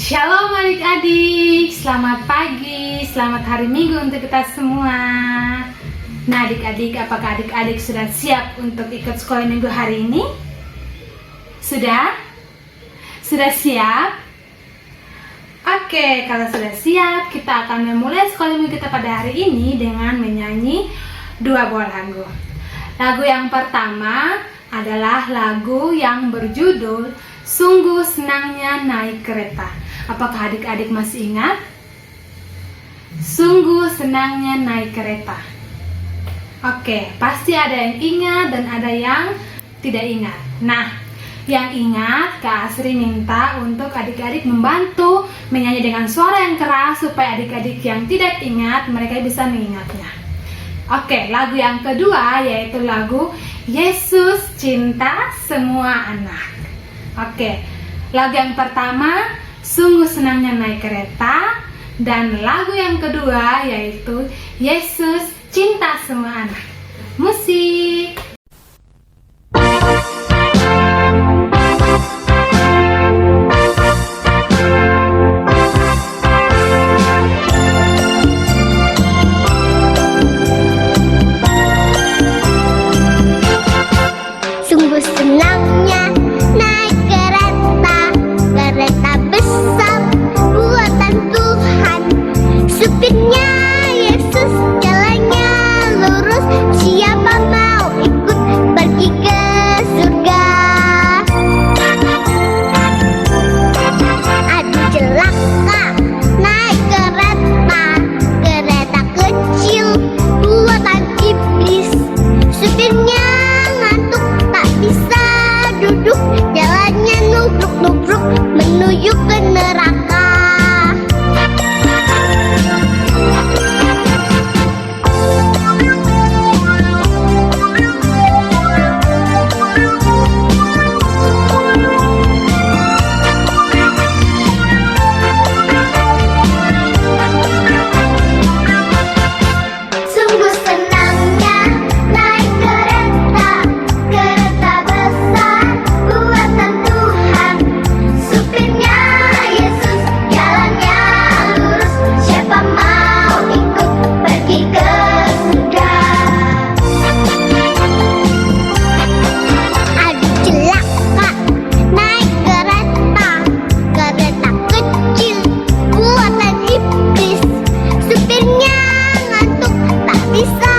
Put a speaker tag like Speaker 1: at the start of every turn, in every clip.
Speaker 1: Shalom adik-adik, selamat pagi, selamat hari Minggu untuk kita semua. Nah adik-adik, apakah adik-adik sudah siap untuk ikut sekolah minggu hari ini? Sudah? Sudah siap? Oke, kalau sudah siap, kita akan memulai sekolah minggu kita pada hari ini dengan menyanyi dua buah lagu. Lagu yang pertama adalah lagu yang berjudul Sungguh Senangnya Naik Kereta. Apakah adik-adik masih ingat? Sungguh senangnya naik kereta. Oke, pasti ada yang ingat dan ada yang tidak ingat. Nah, yang ingat, Kak Asri minta untuk adik-adik membantu menyanyi dengan suara yang keras supaya adik-adik yang tidak ingat mereka bisa mengingatnya. Oke, lagu yang kedua yaitu lagu Yesus Cinta Semua Anak. Oke, lagu yang pertama Sungguh Senangnya Naik Kereta, dan lagu yang kedua yaitu Yesus Cinta Semua Anak. Musik.
Speaker 2: Sungguh senangnya naik kereta, kereta besar buatan Tuhan. Supirnya Yesus, jalannya lurus. Siapa mau ikut pergi ke surga? Aduh celaka naik kereta, kereta kecil buatan iblis. Supirnya ngantuk tak bisa duduk, jalannya nubruk-nubruk menuju ke neraka. Sungguh senangnya naik kereta, kereta besar buatan Tuhan. Supirnya Yesus, jalannya lurus. Siapa mau ikut pergi ke surga? Aduh celaka naik kereta, kereta kecil buatan iblis. Supirnya ngantuk tak bisa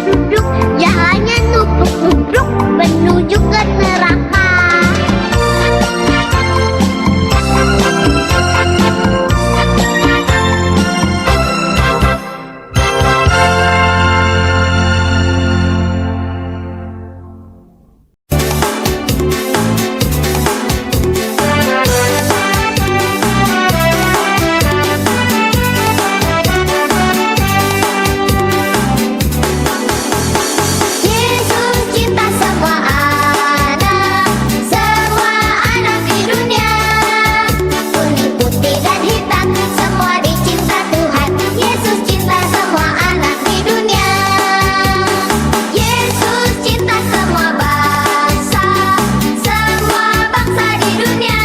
Speaker 2: duduk, jalannya nubruk-nubruk menuju ke neraka. Yesus cinta semua anak di dunia. Kuning, putih, dan hitam, semua dicinta Tuhan. Yesus cinta semua anak di dunia. Yesus cinta semua bangsa di dunia.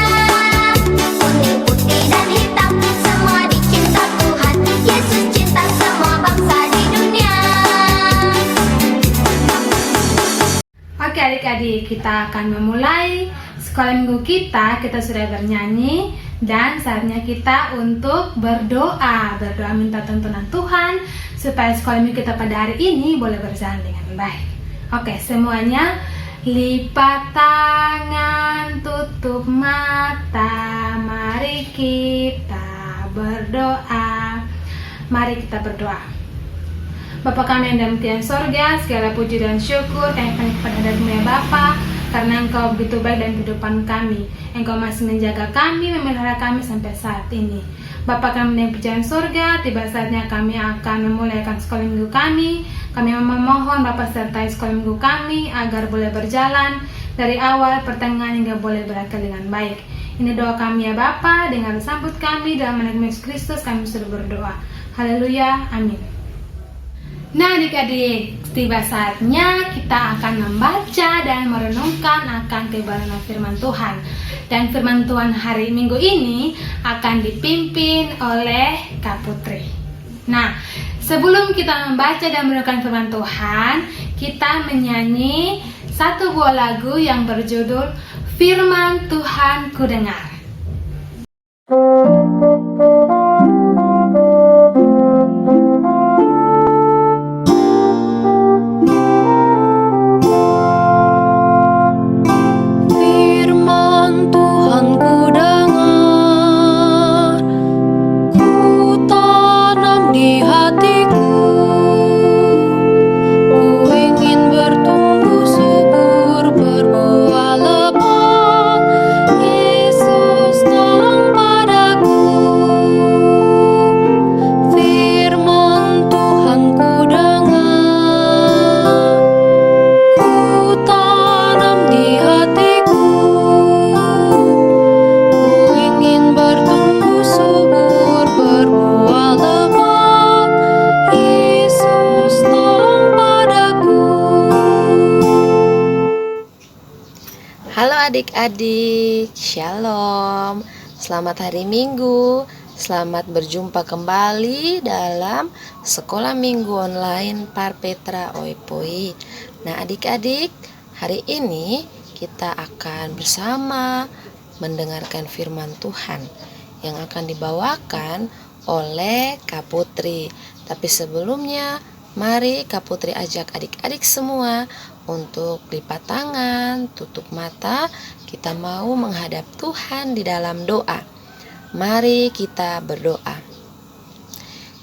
Speaker 2: Kuning, putih, dan hitam, semua dicinta Tuhan. Yesus cinta semua bangsa di dunia.
Speaker 1: Oke adik-adik, kita akan memulai sekolah minggu kita. Kita sudah bernyanyi dan saatnya kita untuk berdoa. Berdoa minta tuntunan Tuhan supaya sekolah minggu kita pada hari ini boleh berjalan dengan baik. Oke, semuanya lipat tangan, tutup mata. Mari kita berdoa. Mari kita berdoa. Bapa kami yang dalam tiang sorga, segala puji dan syukur kami kepada dirimu ya Bapa, karena Engkau begitu baik dalam kehidupan kami. Engkau masih menjaga kami, memelihara kami sampai saat ini. Bapa kami yang pujian sorga, tiba saatnya kami akan memulaikan sekolah minggu kami. Kami memohon Bapa sertai sekolah minggu kami agar boleh berjalan dari awal pertengahan hingga boleh berakhir dengan baik. Ini doa kami ya Bapa, dengan sambut kami dalam nama Yesus Kristus kami sudah berdoa. Haleluya, amin. Nah adik-adik, tiba saatnya kita akan membaca dan merenungkan akan kebenaran firman Tuhan. Dan firman Tuhan hari Minggu ini akan dipimpin oleh Kak Putri. Nah, sebelum kita membaca dan merenungkan firman Tuhan, kita menyanyi satu buah lagu yang berjudul Firman Tuhan Ku Dengar.
Speaker 3: Halo adik-adik, Shalom. Selamat hari Minggu. Selamat berjumpa kembali dalam Sekolah Minggu Online Parpetra Oipoi. Nah adik-adik, hari ini kita akan bersama mendengarkan firman Tuhan yang akan dibawakan oleh Kak Putri. Tapi sebelumnya, mari Kak Putri ajak adik-adik semua untuk lipat tangan, tutup mata. Kita mau menghadap Tuhan di dalam doa. Mari kita berdoa.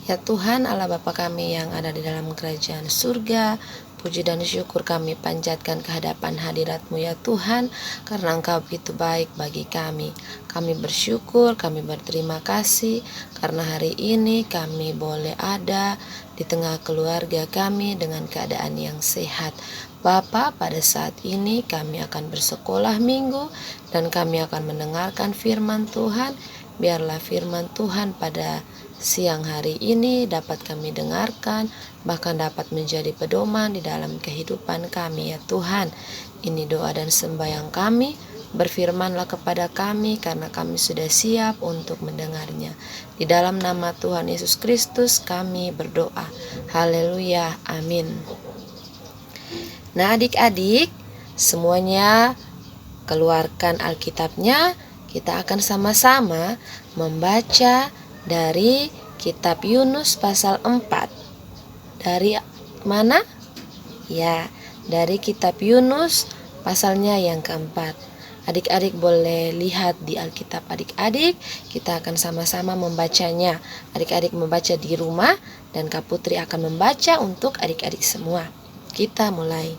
Speaker 3: Ya Tuhan Allah Bapa kami yang ada di dalam kerajaan surga, puji dan syukur kami panjatkan kehadapan hadirat-Mu ya Tuhan, karena Engkau begitu baik bagi kami. Kami bersyukur, kami berterima kasih karena hari ini kami boleh ada di tengah keluarga kami dengan keadaan yang sehat. Bapa, pada saat ini kami akan bersekolah minggu dan kami akan mendengarkan firman Tuhan. Biarlah firman Tuhan pada siang hari ini dapat kami dengarkan, bahkan dapat menjadi pedoman di dalam kehidupan kami ya Tuhan. Ini doa dan sembahyang kami, berfirmanlah kepada kami karena kami sudah siap untuk mendengarnya. Di dalam nama Tuhan Yesus Kristus kami berdoa. Haleluya, amin. Nah adik-adik, semuanya keluarkan Alkitabnya. Kita akan sama-sama membaca dari kitab Yunus pasal 4. Dari mana? Ya, dari kitab Yunus pasalnya yang keempat. Adik-adik boleh lihat di Alkitab adik-adik. Kita akan sama-sama membacanya. Adik-adik membaca di rumah dan Kak Putri akan membaca untuk adik-adik semua. Kita mulai.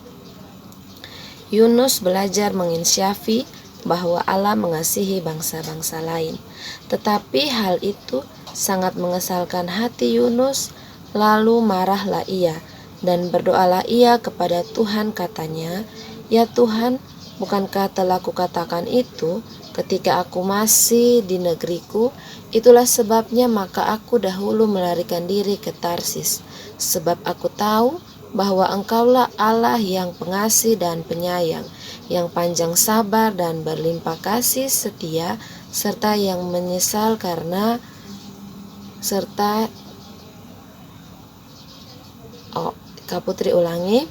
Speaker 3: Yunus belajar menginsyafi bahwa Allah mengasihi bangsa-bangsa lain. Tetapi hal itu sangat mengesalkan hati Yunus, lalu marahlah ia dan berdoalah ia kepada Tuhan, katanya, "Ya Tuhan, bukankah telah kukatakan itu ketika aku masih di negeriku? Itulah sebabnya maka aku dahulu melarikan diri ke Tarsis, sebab aku tahu bahwa Engkaulah Allah yang pengasih dan penyayang, yang panjang sabar dan berlimpah kasih setia, serta yang menyesal karena Kak Putri ulangi.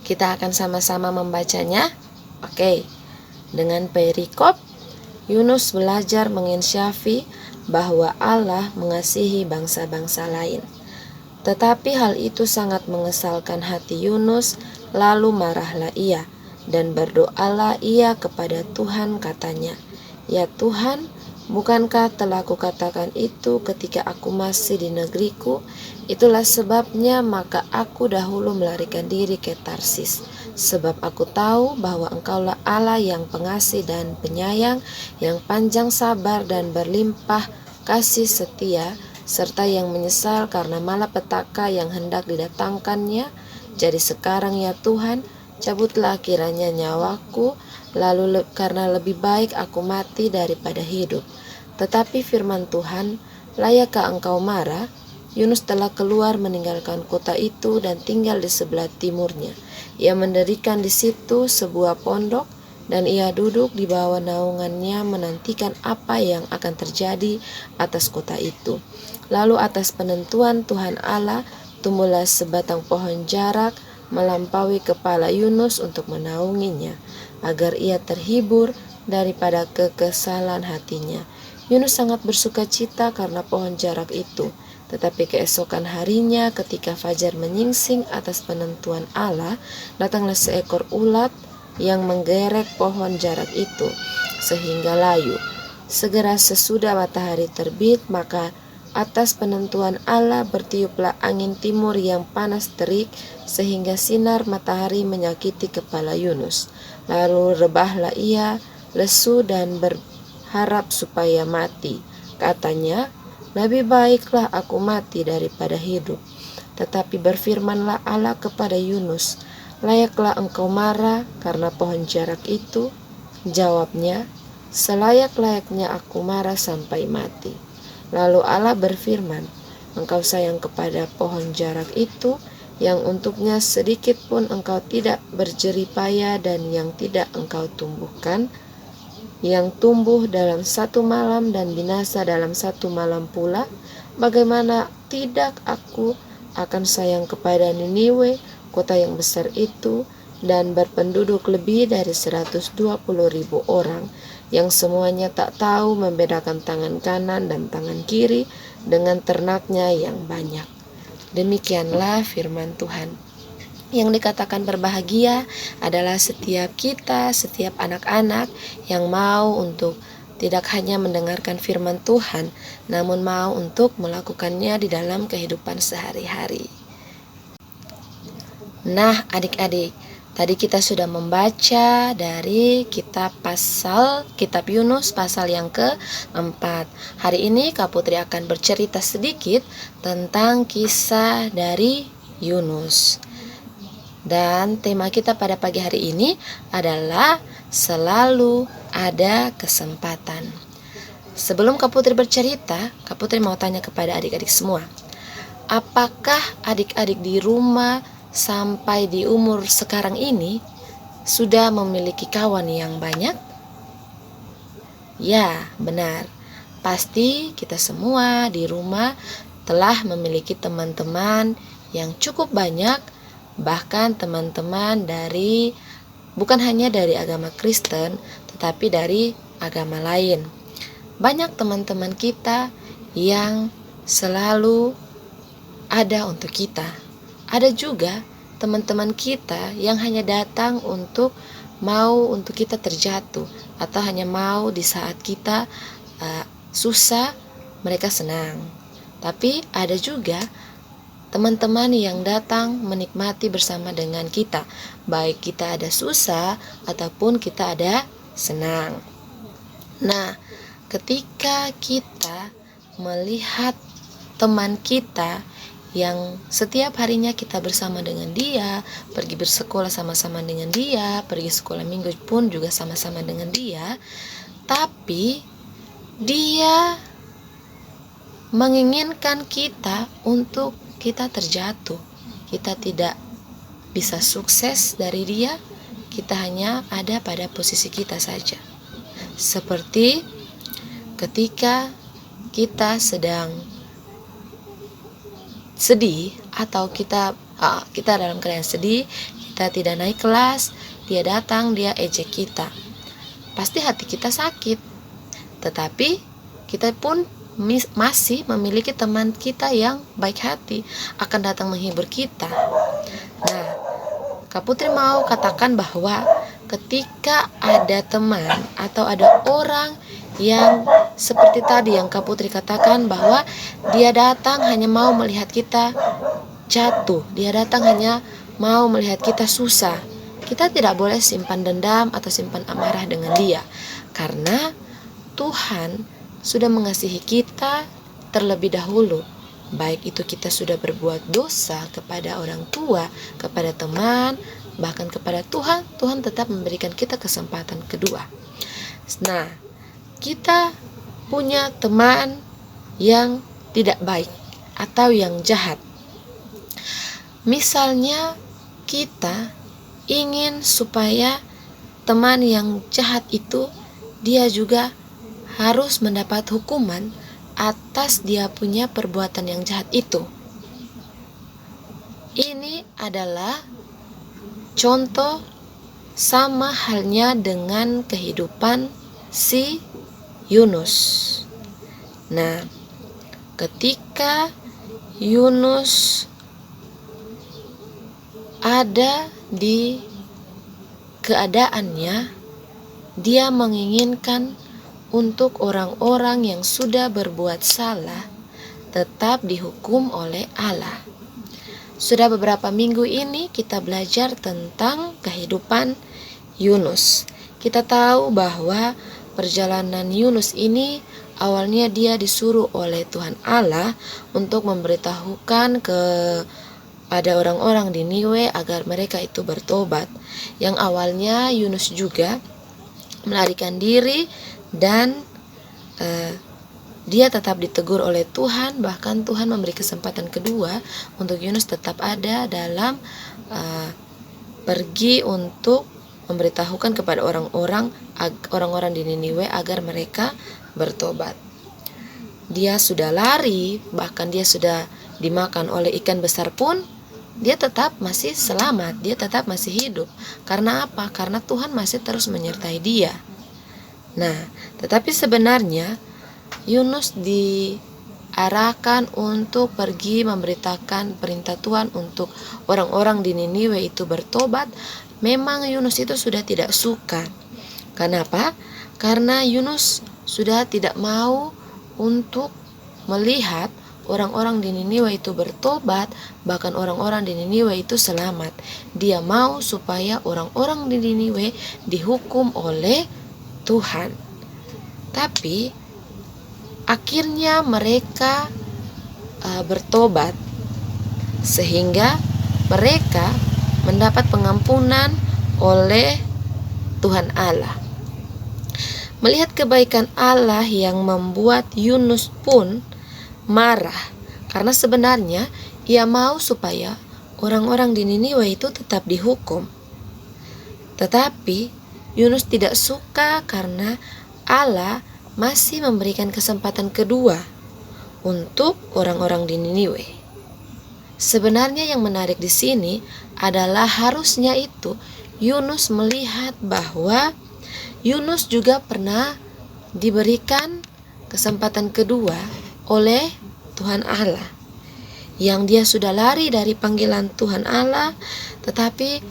Speaker 3: Kita akan sama-sama membacanya. Oke. Dengan perikop, Yunus belajar menginsyafi bahwa Allah mengasihi bangsa-bangsa lain. Tetapi hal itu sangat mengesalkan hati Yunus, lalu marahlah ia dan berdoalah ia kepada Tuhan, katanya, "Ya Tuhan, bukankah telah kukatakan itu ketika aku masih di negeriku? Itulah sebabnya maka aku dahulu melarikan diri ke Tarsis, sebab aku tahu bahwa Engkaulah Allah yang pengasih dan penyayang, yang panjang sabar dan berlimpah kasih setia, serta yang menyesal karena malapetaka yang hendak didatangkannya. Jadi sekarang ya Tuhan, cabutlah kiranya nyawaku, lalu karena lebih baik aku mati daripada hidup." Tetapi firman Tuhan, "Layakkah engkau marah? Yunus telah keluar meninggalkan kota itu dan tinggal di sebelah timurnya. Ia mendirikan di situ sebuah pondok dan ia duduk di bawah naungannya menantikan apa yang akan terjadi atas kota itu. Lalu atas penentuan Tuhan Allah tumbuhlah sebatang pohon jarak melampaui kepala Yunus untuk menaunginya, agar ia terhibur daripada kekesalan hatinya. Yunus sangat bersuka cita karena pohon jarak itu. Tetapi keesokan harinya ketika fajar menyingsing atas penentuan Allah, datanglah seekor ulat yang menggerek pohon jarak itu sehingga layu. Segera sesudah matahari terbit, maka atas penentuan Allah bertiuplah angin timur yang panas terik sehingga sinar matahari menyakiti kepala Yunus. Lalu rebahlah ia, lesu dan berharap supaya mati. Katanya, lebih baiklah aku mati daripada hidup. Tetapi berfirmanlah Allah kepada Yunus, layaklah engkau marah karena pohon jarak itu? Jawabnya, selayak-layaknya aku marah sampai mati. Lalu Allah berfirman, engkau sayang kepada pohon jarak itu, yang untuknya sedikit pun engkau tidak berjerih payah dan yang tidak engkau tumbuhkan, yang tumbuh dalam satu malam dan binasa dalam satu malam pula. Bagaimana tidak aku akan sayang kepada Niniwe, kota yang besar itu, dan berpenduduk lebih dari 120.000 orang, yang semuanya tak tahu membedakan tangan kanan dan tangan kiri dengan ternaknya yang banyak. Demikianlah firman Tuhan. Yang dikatakan berbahagia adalah setiap kita, setiap anak-anak yang mau untuk tidak hanya mendengarkan firman Tuhan, namun mau untuk melakukannya di dalam kehidupan sehari-hari. Nah, adik-adik, tadi kita sudah membaca dari kitab Yunus pasal yang keempat. Hari ini Kak Putri akan bercerita sedikit tentang kisah dari Yunus. Dan tema kita pada pagi hari ini adalah selalu ada kesempatan. Sebelum Kak Putri bercerita, Kak Putri mau tanya kepada adik-adik semua. Apakah adik-adik di rumah sampai di umur sekarang ini sudah memiliki kawan yang banyak? Ya, benar. Pasti kita semua di rumah telah memiliki teman-teman yang cukup banyak. Bahkan teman-teman dari bukan hanya dari agama Kristen, tetapi dari agama lain. Banyak teman-teman kita yang selalu ada untuk kita. Ada juga teman-teman kita yang hanya datang untuk kita terjatuh, atau hanya mau di saat kita susah mereka senang. Tapi ada juga teman-teman yang datang menikmati bersama dengan kita, baik kita ada susah ataupun kita ada senang. Nah, ketika kita melihat teman kita yang setiap harinya kita bersama dengan dia, pergi bersekolah sama-sama dengan dia, pergi sekolah minggu pun juga sama-sama dengan dia, tapi dia menginginkan kita untuk kita terjatuh, kita tidak bisa sukses dari dia, kita hanya ada pada posisi kita saja. Seperti ketika kita sedang sedih atau kita dalam keadaan sedih, kita tidak naik kelas, dia datang, dia ejek kita. Pasti hati kita sakit. Tetapi kita pun masih memiliki teman kita yang baik hati, akan datang menghibur kita. Nah, Kak Putri mau katakan bahwa ketika ada teman atau ada orang yang seperti tadi yang Kak Putri katakan, bahwa dia datang hanya mau melihat kita jatuh, dia datang hanya mau melihat kita susah, kita tidak boleh simpan dendam atau simpan amarah dengan dia, karena Tuhan sudah mengasihi kita terlebih dahulu. Baik itu kita sudah berbuat dosa kepada orang tua, kepada teman, bahkan kepada Tuhan, Tuhan tetap memberikan kita kesempatan kedua. Nah, kita punya teman yang tidak baik, atau yang jahat. Misalnya kita ingin supaya teman yang jahat itu dia juga harus mendapat hukuman atas dia punya perbuatan yang jahat itu. Ini adalah contoh sama halnya dengan kehidupan si Yunus. Nah, ketika Yunus ada di keadaannya, dia menginginkan untuk orang-orang yang sudah berbuat salah tetap dihukum oleh Allah. Sudah beberapa minggu ini kita belajar tentang kehidupan Yunus. Kita tahu bahwa perjalanan Yunus ini awalnya dia disuruh oleh Tuhan Allah untuk memberitahukan kepada orang-orang di Niniwe agar mereka itu bertobat. Yang awalnya Yunus juga melarikan diri dan dia tetap ditegur oleh Tuhan. Bahkan Tuhan memberi kesempatan kedua untuk Yunus tetap ada dalam pergi untuk memberitahukan kepada orang-orang di Niniwe agar mereka bertobat. Dia sudah lari, bahkan dia sudah dimakan oleh ikan besar pun dia tetap masih selamat, dia tetap masih hidup. Karena apa? Karena Tuhan masih terus menyertai dia. Nah, tetapi sebenarnya Yunus diarahkan untuk pergi memberitakan perintah Tuhan untuk orang-orang di Niniwe itu bertobat. Memang Yunus itu sudah tidak suka. Kenapa? Karena Yunus sudah tidak mau untuk melihat orang-orang di Niniwe itu bertobat, bahkan orang-orang di Niniwe itu selamat. Dia mau supaya orang-orang di Niniwe dihukum oleh Tuhan. Tapi akhirnya mereka bertobat sehingga mereka mendapat pengampunan oleh Tuhan Allah. Melihat kebaikan Allah yang membuat Yunus pun marah, karena sebenarnya ia mau supaya orang-orang di Niniwe itu tetap dihukum. Tetapi Yunus tidak suka karena Allah masih memberikan kesempatan kedua untuk orang-orang di Niniwe. Sebenarnya yang menarik di sini adalah harusnya itu Yunus melihat bahwa Yunus juga pernah diberikan kesempatan kedua oleh Tuhan Allah. Yang dia sudah lari dari panggilan Tuhan Allah, tetapi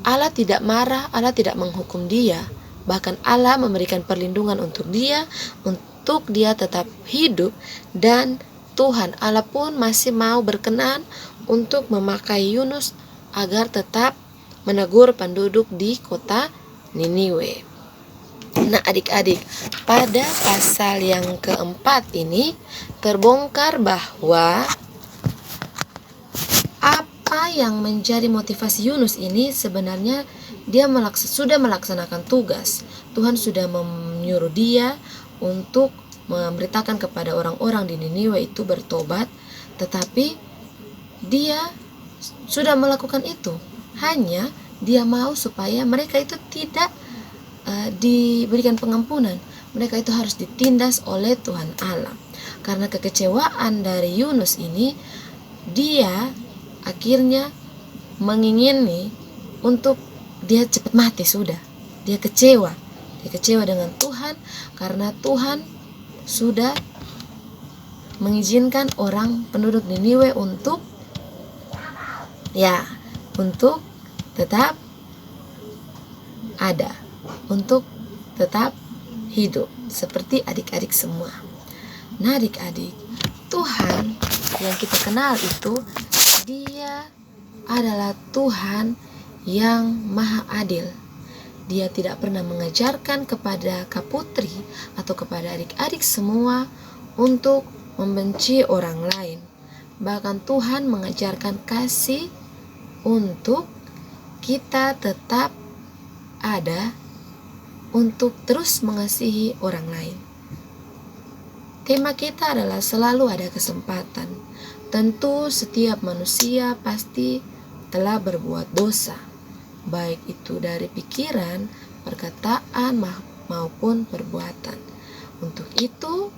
Speaker 3: Allah tidak marah, Allah tidak menghukum dia. Bahkan Allah memberikan perlindungan untuk dia tetap hidup, dan Tuhan Allah pun masih mau berkenan untuk memakai Yunus agar tetap menegur penduduk di kota Niniwe. Nah, adik-adik, pada pasal yang keempat ini terbongkar bahwa apa yang menjadi motivasi Yunus ini sebenarnya dia sudah melaksanakan tugas. Tuhan sudah menyuruh dia untuk memberitakan kepada orang-orang di Niniwe itu bertobat, tetapi dia sudah melakukan itu. Hanya dia mau supaya mereka itu tidak diberikan pengampunan. Mereka itu harus ditindas oleh Tuhan Allah. Karena kekecewaan dari Yunus ini, dia akhirnya mengingini untuk dia cepat mati sudah. Dia kecewa dengan Tuhan karena Tuhan sudah mengizinkan orang penduduk Niniwe untuk tetap ada, untuk tetap hidup seperti adik-adik semua. Nah, adik-adik, Tuhan yang kita kenal itu dia adalah Tuhan yang maha adil. Dia tidak pernah mengajarkan kepada Kak Putri atau kepada adik-adik semua untuk membenci orang lain. Bahkan Tuhan mengajarkan kasih untuk kita tetap ada, untuk terus mengasihi orang lain. Tema kita adalah selalu ada kesempatan. Tentu setiap manusia pasti telah berbuat dosa, baik itu dari pikiran, perkataan, maupun perbuatan. Untuk itu,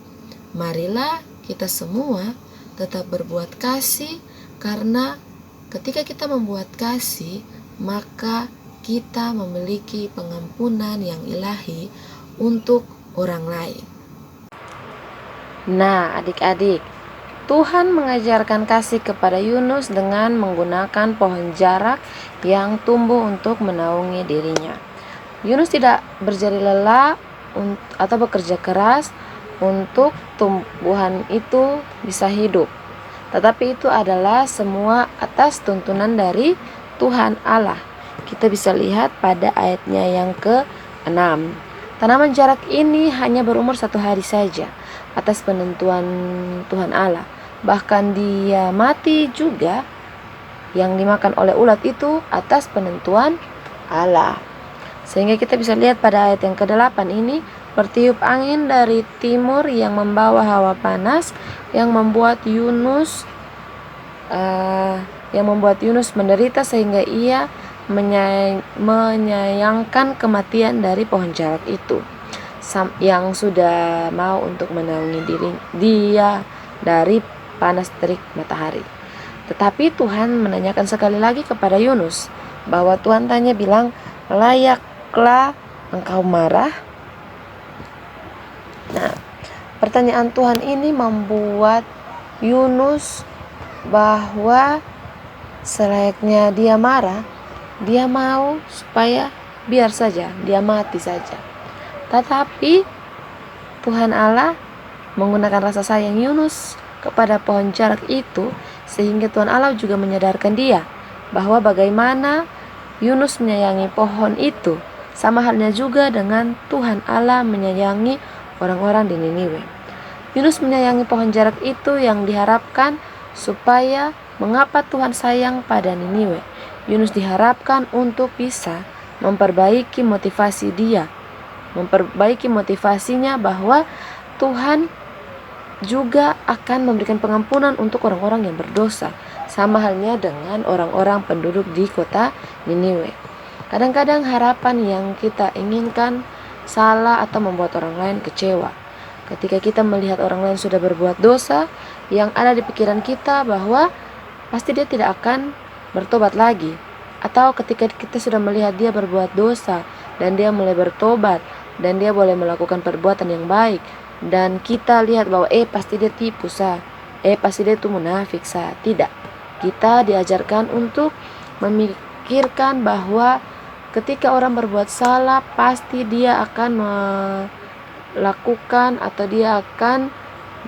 Speaker 3: marilah kita semua tetap berbuat kasih, karena ketika kita membuat kasih, maka kita memiliki pengampunan yang ilahi untuk orang lain. Nah, adik-adik, Tuhan mengajarkan kasih kepada Yunus dengan menggunakan pohon jarak yang tumbuh untuk menaungi dirinya. Yunus tidak berjari lelah atau bekerja keras untuk tumbuhan itu bisa hidup, tetapi itu adalah semua atas tuntunan dari Tuhan Allah. Kita bisa lihat pada ayatnya yang ke-6. Tanaman jarak ini hanya berumur 1 hari saja atas penentuan Tuhan Allah. Bahkan dia mati juga yang dimakan oleh ulat itu atas penentuan Allah. Sehingga kita bisa lihat pada ayat yang ke-8 ini, bertiup angin dari timur yang membawa hawa panas yang membuat Yunus menderita, sehingga ia menyayangkan kematian dari pohon jarak itu yang sudah mau untuk menaungi dia dari panas terik matahari. Tetapi Tuhan menanyakan sekali lagi kepada Yunus, bahwa Tuhan bilang, layaklah engkau marah? Nah, pertanyaan Tuhan ini membuat Yunus bahwa selayaknya dia marah, dia mau supaya biar saja dia mati saja. Tetapi Tuhan Allah menggunakan rasa sayang Yunus kepada pohon jarak itu, sehingga Tuhan Allah juga menyadarkan dia bahwa bagaimana Yunus menyayangi pohon itu, sama halnya juga dengan Tuhan Allah menyayangi orang-orang di Niniwe. Yunus menyayangi pohon jarak itu yang diharapkan supaya mengapa Tuhan sayang pada Niniwe. Yunus diharapkan untuk bisa memperbaiki motivasinya bahwa Tuhan juga akan memberikan pengampunan untuk orang-orang yang berdosa, sama halnya dengan orang-orang penduduk di kota Niniwe. Kadang-kadang harapan yang kita inginkan salah atau membuat orang lain kecewa. Ketika kita melihat orang lain sudah berbuat dosa, yang ada di pikiran kita bahwa pasti dia tidak akan bertobat lagi. Atau ketika kita sudah melihat dia berbuat dosa dan dia mulai bertobat dan dia boleh melakukan perbuatan yang baik, dan kita lihat bahwa pasti dia tipu pasti dia itu munafik Tidak. Kita diajarkan untuk memikirkan bahwa ketika orang berbuat salah, pasti dia akan melakukan atau dia akan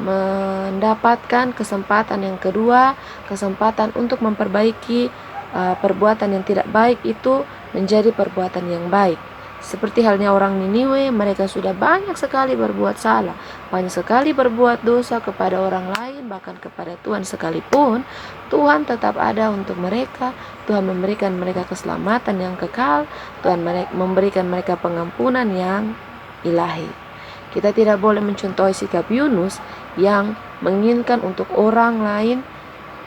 Speaker 3: mendapatkan kesempatan yang kedua, kesempatan untuk memperbaiki perbuatan yang tidak baik itu menjadi perbuatan yang baik. Seperti halnya orang Niniwe, mereka sudah banyak sekali berbuat salah, banyak sekali berbuat dosa kepada orang lain, bahkan kepada Tuhan sekalipun. Tuhan tetap ada untuk mereka. Tuhan memberikan mereka keselamatan yang kekal. Tuhan memberikan mereka pengampunan yang ilahi. Kita tidak boleh mencontohi sikap Yunus yang menginginkan untuk orang lain,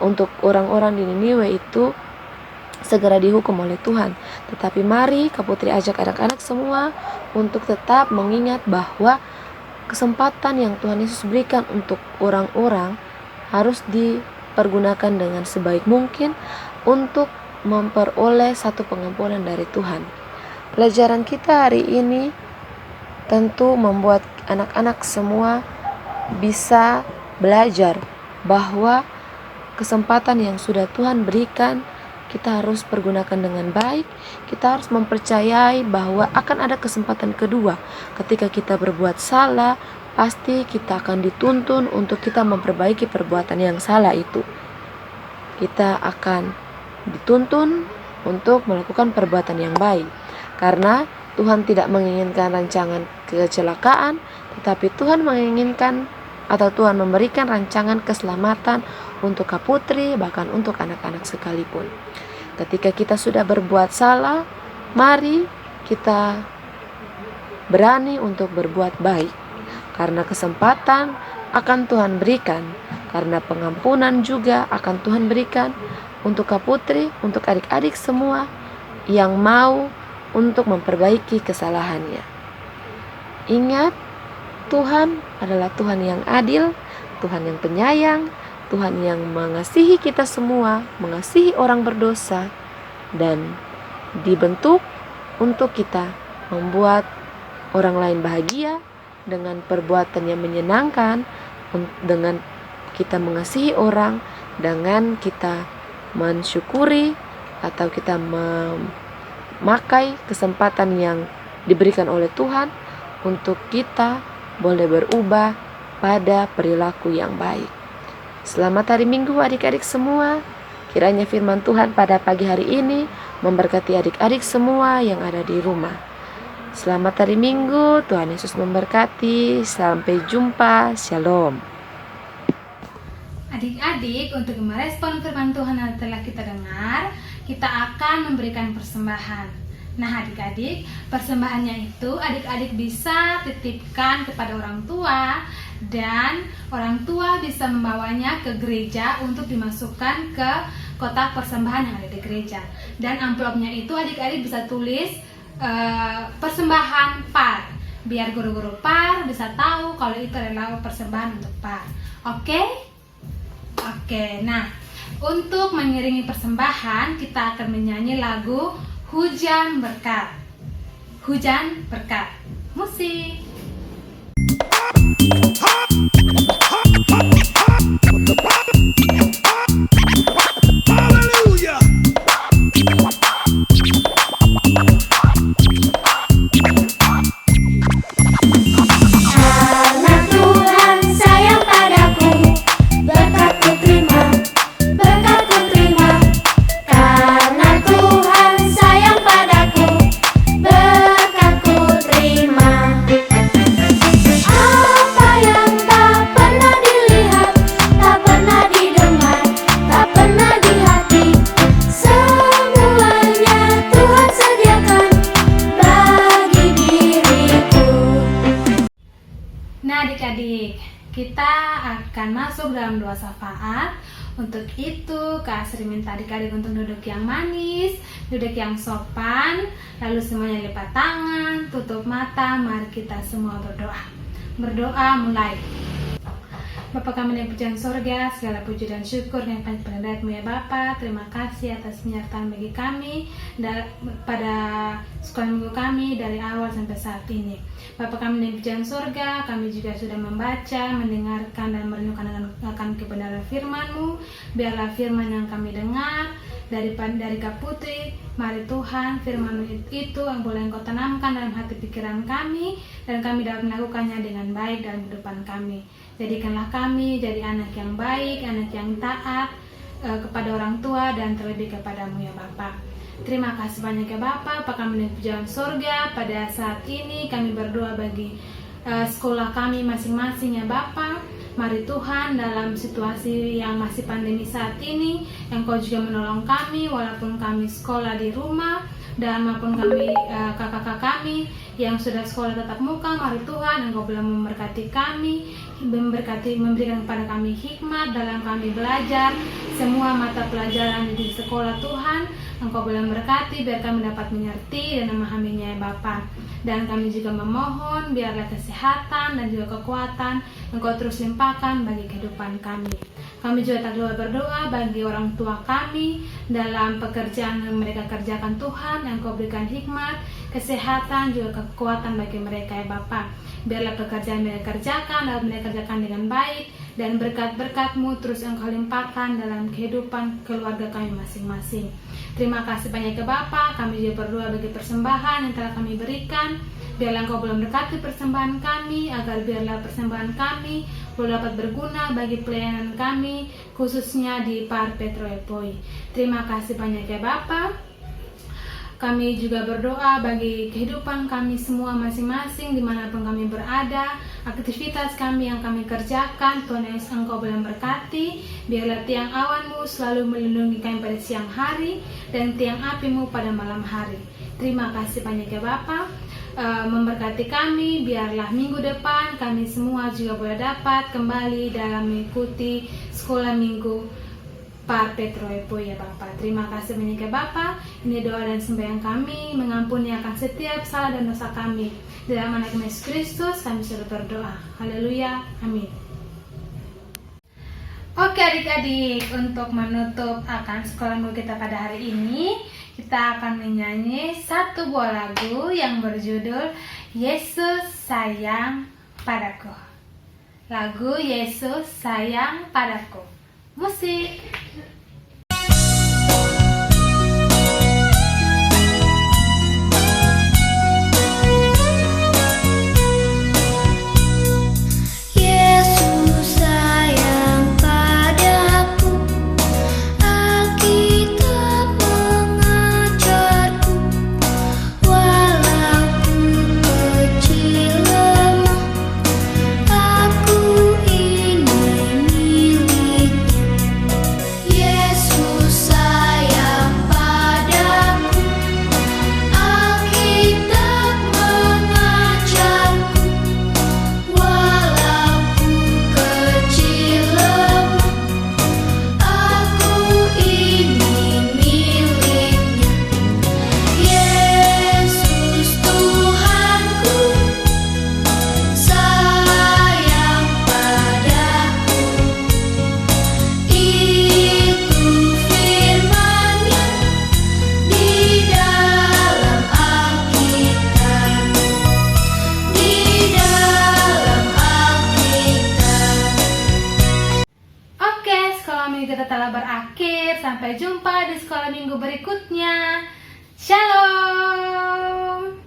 Speaker 3: untuk orang-orang di Niniwe itu segera dihukum oleh Tuhan. Tetapi mari Kak Putri ajak anak-anak semua untuk tetap mengingat bahwa kesempatan yang Tuhan Yesus berikan untuk orang-orang harus dipergunakan dengan sebaik mungkin untuk memperoleh satu pengampunan dari Tuhan. Pelajaran kita hari ini tentu membuat anak-anak semua bisa belajar bahwa kesempatan yang sudah Tuhan berikan kita harus pergunakan dengan baik. Kita harus mempercayai bahwa akan ada kesempatan kedua. Ketika kita berbuat salah, pasti kita akan dituntun untuk kita memperbaiki perbuatan yang salah itu. Kita akan dituntun untuk melakukan perbuatan yang baik. Karena Tuhan tidak menginginkan rancangan kecelakaan, tetapi Tuhan menginginkan atau Tuhan memberikan rancangan keselamatan untuk Kak Putri, bahkan untuk anak-anak sekalipun. Ketika kita sudah berbuat salah, mari kita berani untuk berbuat baik. karena kesempatan akan Tuhan berikan, karena pengampunan juga akan Tuhan berikan untuk Kak Putri, untuk adik-adik semua yang mau untuk memperbaiki kesalahannya. Ingat, Tuhan adalah Tuhan yang adil, Tuhan yang penyayang, Tuhan yang mengasihi kita semua, mengasihi orang berdosa, dan dibentuk untuk kita membuat orang lain bahagia dengan perbuatan yang menyenangkan, dengan kita mengasihi orang, dengan kita mensyukuri atau kita memakai kesempatan yang diberikan oleh Tuhan untuk kita boleh berubah pada perilaku yang baik. Selamat hari Minggu adik-adik semua. Kiranya firman Tuhan pada pagi hari ini memberkati adik-adik semua yang ada di rumah. Selamat hari Minggu, Tuhan Yesus memberkati. Sampai jumpa, Shalom.
Speaker 1: Adik-adik, untuk merespon firman Tuhan yang telah kita dengar, kita akan memberikan persembahan. Nah adik-adik, persembahannya itu adik-adik bisa titipkan kepada orang tua, dan orang tua bisa membawanya ke gereja untuk dimasukkan ke kotak persembahan yang ada di gereja. Dan amplopnya itu adik-adik bisa tulis persembahan PAR, biar guru-guru PAR bisa tahu kalau itu adalah persembahan untuk PAR. Oke? Oke, nah untuk mengiringi persembahan kita akan menyanyi lagu Hujan Berkat. Hujan Berkat. Musik.
Speaker 4: Hallelujah.
Speaker 2: Karena Tuhan sayang padaku, berkat-Ku terima, berkat-Ku terima. Karena Tuhan sayang padaku, berkat-Ku terima. Apa yang tak pernah dilihat, tak pernah didengar, tak pernah di hati, semuanya Tuhan sediakan bagi diriku.
Speaker 1: Nah adik-adik, kita akan masuk dalam doa syafaat. Untuk itu Kak Asri minta adik-adik untuk duduk yang manis, duduk yang sopan, lalu semuanya lipat tangan, tutup mata. Mari kita semua berdoa. Berdoa mulai. Bapa kami yang pujian sorga, segala puji dan syukur yang paling pengendalimu ya Bapa. Terima kasih atas penyertaan bagi kami pada sekolah minggu kami dari awal sampai saat ini. Bapa kami yang pujian sorga, kami juga sudah membaca, mendengarkan dan merenungkan akan kebenaran firman-Mu. Biarlah firman yang kami dengar dari Kak Putri, mari Tuhan firman-Mu itu yang boleh Engkau tanamkan dalam hati pikiran kami, dan kami dapat melakukannya dengan baik dalam kehidupan kami. Jadikanlah kami jadi anak yang baik, anak yang taat kepada orang tua dan terlebih kepadamu ya Bapa. Terima kasih banyak ya Bapa, kami di pujian surga. Pada saat ini kami berdoa bagi sekolah kami masing-masing ya Bapa. Mari Tuhan, dalam situasi yang masih pandemi saat ini, Engkau juga menolong kami walaupun kami sekolah di rumah, dan maupun kami kakak-kakak kami yang sudah sekolah tatap muka. Mari Tuhan, Engkau boleh memberkati kami, memberikan kepada kami hikmat dalam kami belajar semua mata pelajaran di sekolah. Tuhan, Engkau boleh memberkati biar kami dapat mengerti dan memahaminya ya Bapa. Dan kami juga memohon biarlah kesehatan dan juga kekuatan Engkau terus limpahkan bagi kehidupan kami. Kami juga tak lupa berdoa bagi orang tua kami dalam pekerjaan yang mereka kerjakan. Tuhan, Engkau berikan hikmat, kesehatan, juga kekuatan bagi mereka ya Bapa. Biarlah pekerjaan mereka kerjakan dan mereka kerjakan dengan baik, dan berkat-berkat-Mu terus Engkau limpahkan dalam kehidupan keluarga kami masing-masing. Terima kasih banyak ya Bapa. Kami juga berdoa bagi persembahan yang telah kami berikan. Biarlah Engkau boleh memberkati persembahan kami, agar biarlah persembahan kami boleh dapat berguna bagi pelayanan kami, khususnya di Par Petro Epoi. Terima kasih banyak ya Bapa. Kami juga berdoa bagi kehidupan kami semua masing-masing dimanapun kami berada, aktivitas kami yang kami kerjakan. Tuhan Yesus, Engkau boleh memberkati. Biarlah tiang awan-Mu selalu melindungi kami pada siang hari, dan tiang api-Mu pada malam hari. Terima kasih banyak ya Bapa. memberkati kami. Biarlah minggu depan kami semua juga boleh dapat kembali dalam mengikuti sekolah minggu Par Petroepo ya Bapak. Terima kasih banyak ya Bapak. Ini doa dan sembahyang kami, mengampuni akan setiap salah dan dosa kami. Di dalam anak Yesus Kristus kami sudah berdoa. Haleluya. Amin. Oke adik-adik, untuk menutup akan sekolah minggu kita pada hari ini, kita akan menyanyi satu buah lagu yang berjudul Yesus Sayang Padaku. Lagu Yesus Sayang Padaku. Musik.
Speaker 2: Yesus sayang padaku, Alkitab mengajarku, walau ku kecil lemah, aku ini miliknya. Yesus sayang padaku, Alkitab mengajarku, walau ku kecil lemah, aku ini miliknya. Yesus Tuhanku sayang padaku, itu firman-Nya di dalam Alkitab, di dalam Alkitab.
Speaker 1: Oke, sekolah minggu kita telah berakhir. Sampai jumpa di sekolah minggu berikutnya. Shalom.